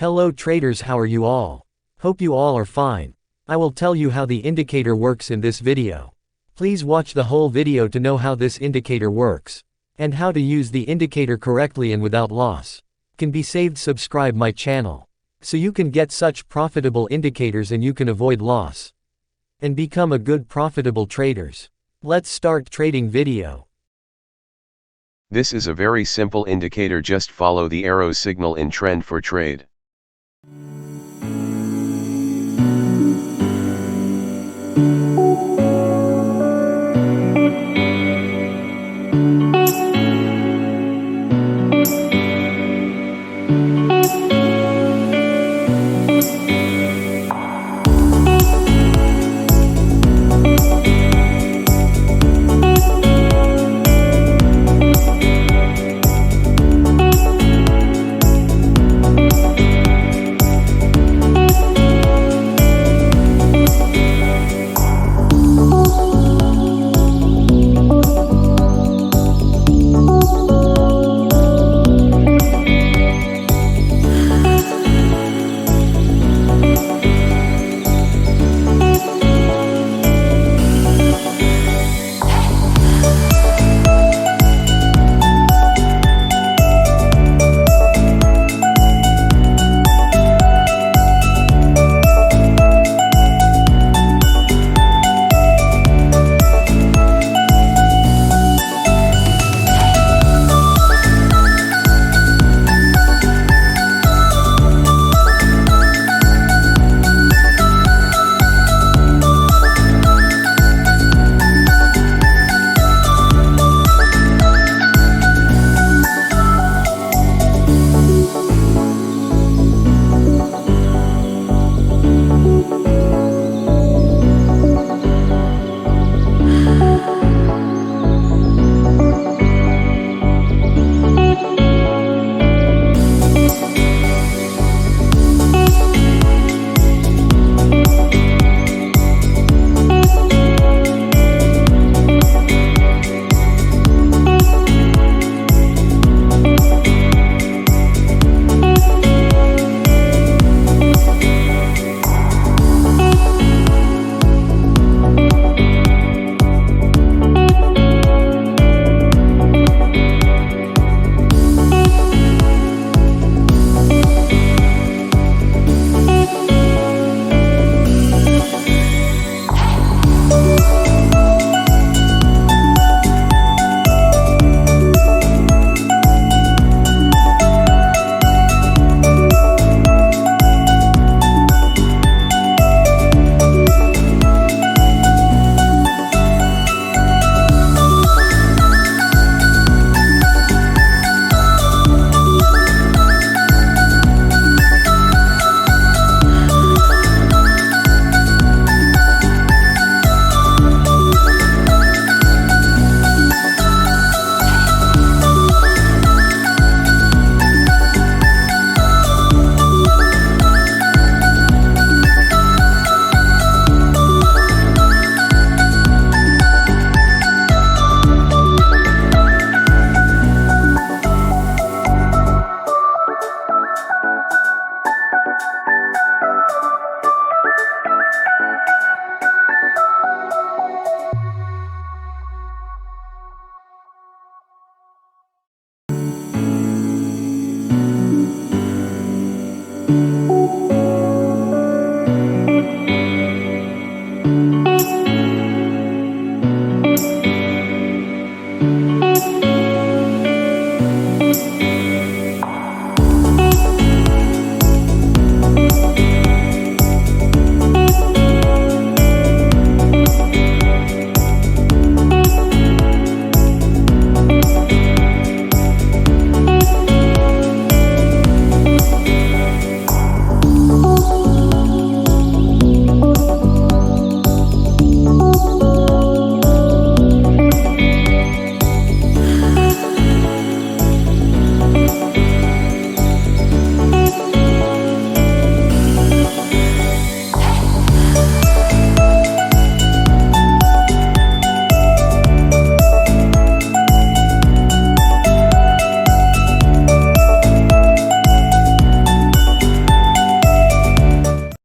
Hello traders, how are you all? Hope you all are fine. I will tell you how the indicator works in this video. Please watch the whole video to know how this indicator works, and how to use the indicator correctly and without loss. Can be saved. Subscribe my channel, so you can get such profitable indicators and you can avoid loss, and become a good profitable traders. Let's start trading video. This is a very simple indicator, just follow the arrow signal in trend for trade.